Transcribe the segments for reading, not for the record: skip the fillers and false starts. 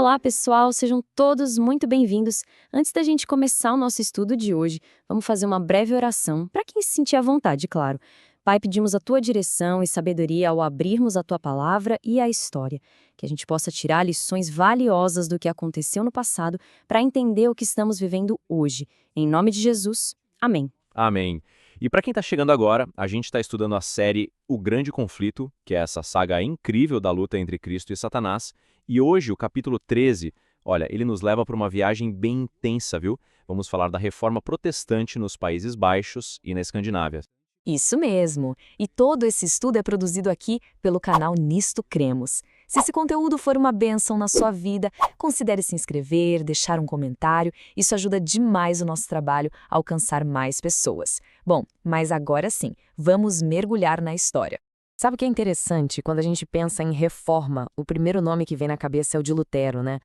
Olá, pessoal, sejam todos muito bem-vindos. Antes da gente começar o nosso estudo de hoje, vamos fazer uma breve oração, para quem se sentir à vontade, claro. Pai, pedimos a tua direção e sabedoria ao abrirmos a tua palavra e a história, que a gente possa tirar lições valiosas do que aconteceu no passado para entender o que estamos vivendo hoje. Em nome de Jesus, amém. Amém. E para quem está chegando agora, a gente está estudando a série O Grande Conflito, que é essa saga incrível da luta entre Cristo e Satanás. E hoje, o capítulo 13, olha, ele nos leva para uma viagem bem intensa, viu? Vamos falar da reforma protestante nos Países Baixos e na Escandinávia. Isso mesmo! E todo esse estudo é produzido aqui pelo canal Nisto Cremos. Se esse conteúdo for uma bênção na sua vida, considere se inscrever, deixar um comentário. Isso ajuda demais o nosso trabalho a alcançar mais pessoas. Bom, mas agora sim, vamos mergulhar na história. Sabe o que é interessante? Quando a gente pensa em reforma, o primeiro nome que vem na cabeça é o de Lutero, né?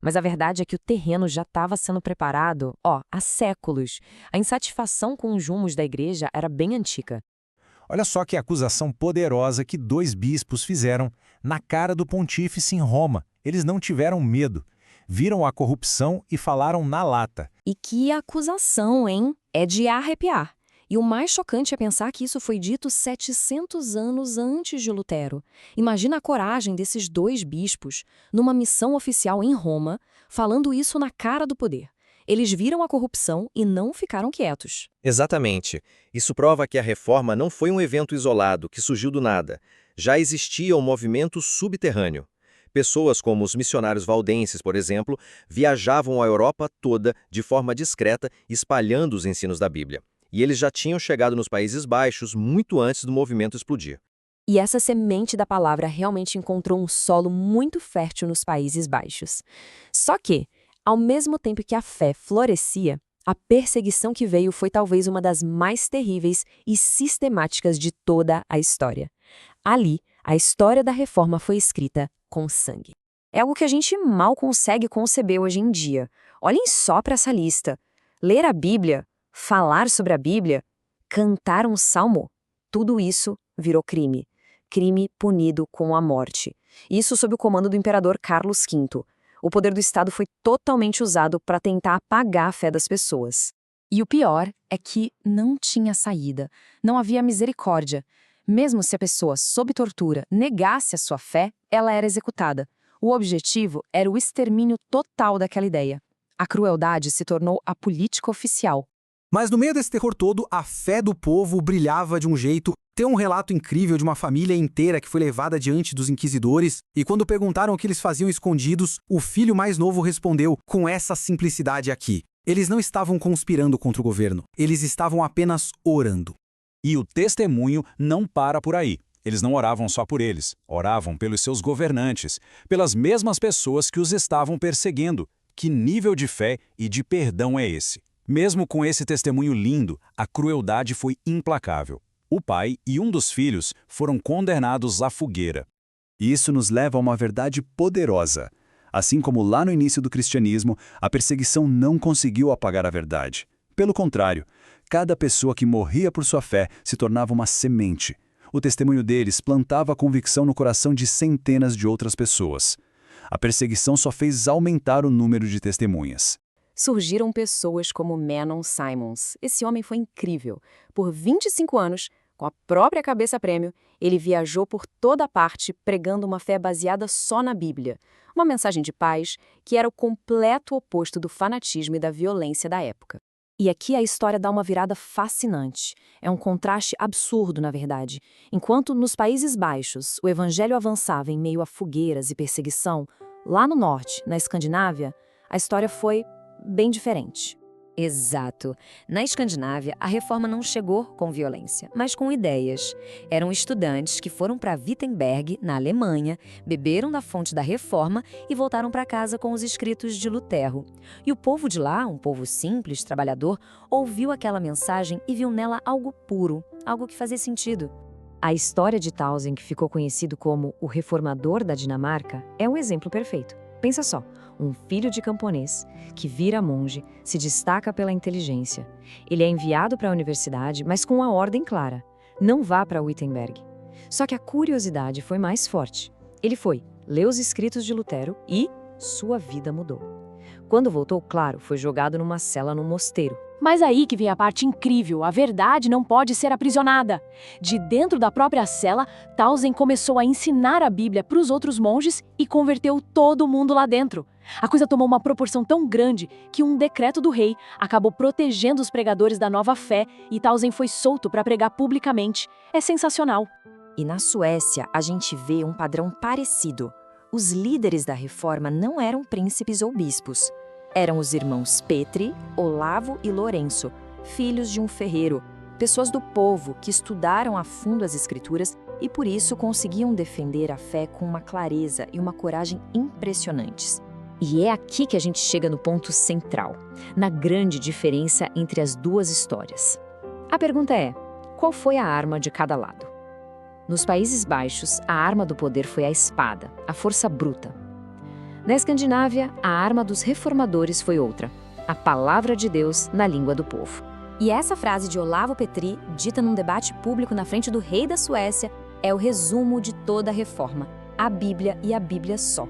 Mas a verdade é que o terreno já estava sendo preparado, há séculos. A insatisfação com os rumos da igreja era bem antiga. Olha só que acusação poderosa que dois bispos fizeram na cara do pontífice em Roma. Eles não tiveram medo. Viram a corrupção e falaram na lata. E que acusação, hein? É de arrepiar. E o mais chocante é pensar que isso foi dito 700 anos antes de Lutero. Imagina a coragem desses dois bispos, numa missão oficial em Roma, falando isso na cara do poder. Eles viram a corrupção e não ficaram quietos. Exatamente. Isso prova que a reforma não foi um evento isolado, que surgiu do nada. Já existia um movimento subterrâneo. Pessoas como os missionários valdenses, por exemplo, viajavam a Europa toda de forma discreta, espalhando os ensinos da Bíblia. E eles já tinham chegado nos Países Baixos muito antes do movimento explodir. E essa semente da palavra realmente encontrou um solo muito fértil nos Países Baixos. Só que, ao mesmo tempo que a fé florescia, a perseguição que veio foi talvez uma das mais terríveis e sistemáticas de toda a história. Ali, a história da reforma foi escrita com sangue. É algo que a gente mal consegue conceber hoje em dia. Olhem só para essa lista. Ler a Bíblia, falar sobre a Bíblia, cantar um salmo, tudo isso virou crime. Crime punido com a morte. Isso sob o comando do imperador Carlos V. O poder do Estado foi totalmente usado para tentar apagar a fé das pessoas. E o pior é que não tinha saída, não havia misericórdia. Mesmo se a pessoa, sob tortura, negasse a sua fé, ela era executada. O objetivo era o extermínio total daquela ideia. A crueldade se tornou a política oficial. Mas no meio desse terror todo, a fé do povo brilhava de um jeito. Tem um relato incrível de uma família inteira que foi levada diante dos inquisidores, e quando perguntaram o que eles faziam escondidos, o filho mais novo respondeu com essa simplicidade aqui. Eles não estavam conspirando contra o governo, eles estavam apenas orando. E o testemunho não para por aí. Eles não oravam só por eles, oravam pelos seus governantes, pelas mesmas pessoas que os estavam perseguindo. Que nível de fé e de perdão é esse? Mesmo com esse testemunho lindo, a crueldade foi implacável. O pai e um dos filhos foram condenados à fogueira. E isso nos leva a uma verdade poderosa. Assim como lá no início do cristianismo, a perseguição não conseguiu apagar a verdade. Pelo contrário, cada pessoa que morria por sua fé se tornava uma semente. O testemunho deles plantava a convicção no coração de centenas de outras pessoas. A perseguição só fez aumentar o número de testemunhas. Surgiram pessoas como Manon Simons. Esse homem foi incrível. Por 25 anos, com a própria cabeça a prêmio, ele viajou por toda parte pregando uma fé baseada só na Bíblia. Uma mensagem de paz que era o completo oposto do fanatismo e da violência da época. E aqui a história dá uma virada fascinante. É um contraste absurdo, na verdade. Enquanto nos Países Baixos o evangelho avançava em meio a fogueiras e perseguição, lá no norte, na Escandinávia, a história foi bem diferente. Exato. Na Escandinávia, a reforma não chegou com violência, mas com ideias. Eram estudantes que foram para Wittenberg, na Alemanha, beberam da fonte da reforma e voltaram para casa com os escritos de Lutero. E o povo de lá, um povo simples, trabalhador, ouviu aquela mensagem e viu nela algo puro, algo que fazia sentido. A história de Tausen, que ficou conhecido como o reformador da Dinamarca, é um exemplo perfeito. Pensa só, um filho de camponês, que vira monge, se destaca pela inteligência. Ele é enviado para a universidade, mas com a ordem clara: não vá para Wittenberg. Só que a curiosidade foi mais forte. Ele foi, leu os escritos de Lutero e sua vida mudou. Quando voltou, claro, foi jogado numa cela no mosteiro. Mas aí que vem a parte incrível, a verdade não pode ser aprisionada. De dentro da própria cela, Tausen começou a ensinar a Bíblia para os outros monges e converteu todo mundo lá dentro. A coisa tomou uma proporção tão grande que um decreto do rei acabou protegendo os pregadores da nova fé e Tausen foi solto para pregar publicamente. É sensacional. E na Suécia, a gente vê um padrão parecido. Os líderes da reforma não eram príncipes ou bispos. Eram os irmãos Petri, Olavo e Lourenço, filhos de um ferreiro, pessoas do povo que estudaram a fundo as escrituras e por isso conseguiam defender a fé com uma clareza e uma coragem impressionantes. E é aqui que a gente chega no ponto central, na grande diferença entre as duas histórias. A pergunta é, qual foi a arma de cada lado? Nos Países Baixos, a arma do poder foi a espada, a força bruta. Na Escandinávia, a arma dos reformadores foi outra, a palavra de Deus na língua do povo. E essa frase de Olavo Petri, dita num debate público na frente do rei da Suécia, é o resumo de toda a reforma, a Bíblia e a Bíblia só.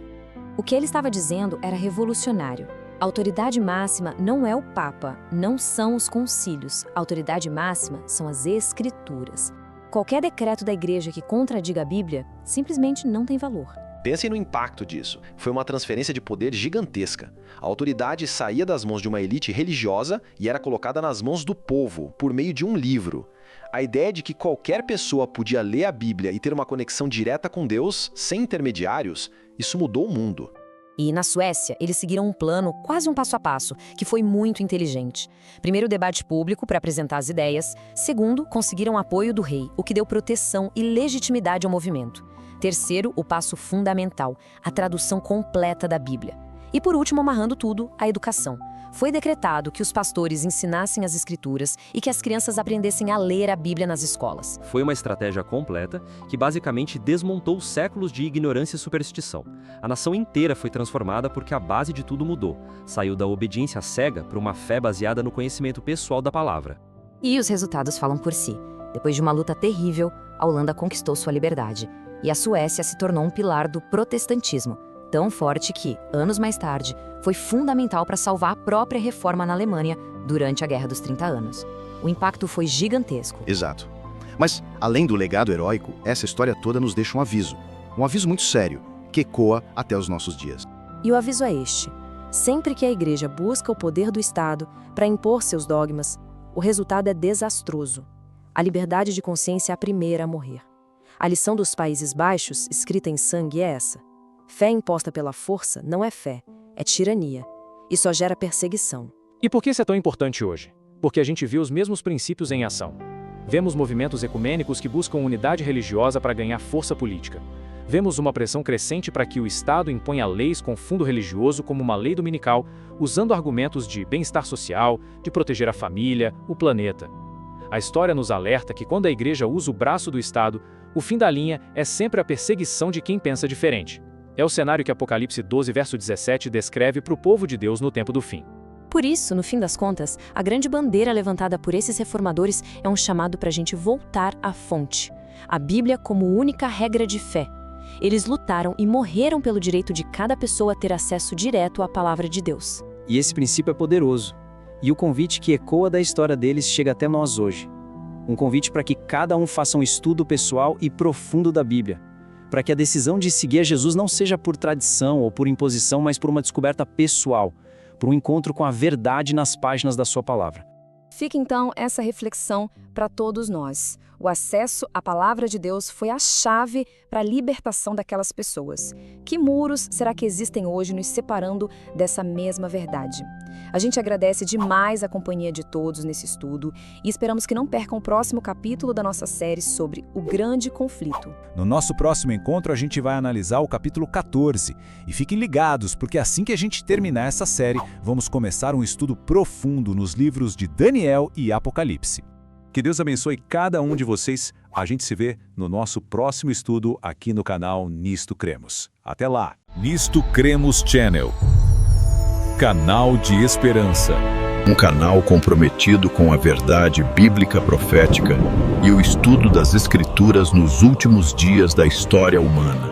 O que ele estava dizendo era revolucionário. A autoridade máxima não é o Papa, não são os concílios. A autoridade máxima são as Escrituras. Qualquer decreto da igreja que contradiga a Bíblia simplesmente não tem valor. Pensem no impacto disso. Foi uma transferência de poder gigantesca. A autoridade saía das mãos de uma elite religiosa e era colocada nas mãos do povo, por meio de um livro. A ideia de que qualquer pessoa podia ler a Bíblia e ter uma conexão direta com Deus, sem intermediários, isso mudou o mundo. E na Suécia, eles seguiram um plano, quase um passo a passo, que foi muito inteligente. Primeiro, o debate público para apresentar as ideias. Segundo, conseguiram apoio do rei, o que deu proteção e legitimidade ao movimento. Terceiro, o passo fundamental, a tradução completa da Bíblia. E por último, amarrando tudo, a educação. Foi decretado que os pastores ensinassem as Escrituras e que as crianças aprendessem a ler a Bíblia nas escolas. Foi uma estratégia completa que basicamente desmontou séculos de ignorância e superstição. A nação inteira foi transformada porque a base de tudo mudou. Saiu da obediência cega para uma fé baseada no conhecimento pessoal da palavra. E os resultados falam por si. Depois de uma luta terrível, a Holanda conquistou sua liberdade. E a Suécia se tornou um pilar do protestantismo, tão forte que, anos mais tarde, foi fundamental para salvar a própria reforma na Alemanha durante a Guerra dos 30 Anos. O impacto foi gigantesco. Exato. Mas, além do legado heróico, essa história toda nos deixa um aviso muito sério, que ecoa até os nossos dias. E o aviso é este: sempre que a igreja busca o poder do Estado para impor seus dogmas, o resultado é desastroso. A liberdade de consciência é a primeira a morrer. A lição dos Países Baixos, escrita em sangue, é essa. Fé imposta pela força não é fé, é tirania. E só gera perseguição. E por que isso é tão importante hoje? Porque a gente vê os mesmos princípios em ação. Vemos movimentos ecumênicos que buscam unidade religiosa para ganhar força política. Vemos uma pressão crescente para que o Estado imponha leis com fundo religioso como uma lei dominical, usando argumentos de bem-estar social, de proteger a família, o planeta. A história nos alerta que quando a igreja usa o braço do Estado, o fim da linha é sempre a perseguição de quem pensa diferente. É o cenário que Apocalipse 12, verso 17 descreve para o povo de Deus no tempo do fim. Por isso, no fim das contas, a grande bandeira levantada por esses reformadores é um chamado para a gente voltar à fonte. A Bíblia como única regra de fé. Eles lutaram e morreram pelo direito de cada pessoa ter acesso direto à palavra de Deus. E esse princípio é poderoso. E o convite que ecoa da história deles chega até nós hoje. Um convite para que cada um faça um estudo pessoal e profundo da Bíblia. Para que a decisão de seguir a Jesus não seja por tradição ou por imposição, mas por uma descoberta pessoal, por um encontro com a verdade nas páginas da sua palavra. Fica então essa reflexão para todos nós. O acesso à palavra de Deus foi a chave para a libertação daquelas pessoas. Que muros será que existem hoje nos separando dessa mesma verdade? A gente agradece demais a companhia de todos nesse estudo e esperamos que não percam o próximo capítulo da nossa série sobre o grande conflito. No nosso próximo encontro, a gente vai analisar o capítulo 14. E fiquem ligados, porque assim que a gente terminar essa série, vamos começar um estudo profundo nos livros de Daniel e Apocalipse. Que Deus abençoe cada um de vocês. A gente se vê no nosso próximo estudo aqui no canal Nisto Cremos. Até lá! Nisto Cremos Channel. Canal de Esperança. Um canal comprometido com a verdade bíblica profética e o estudo das Escrituras nos últimos dias da história humana.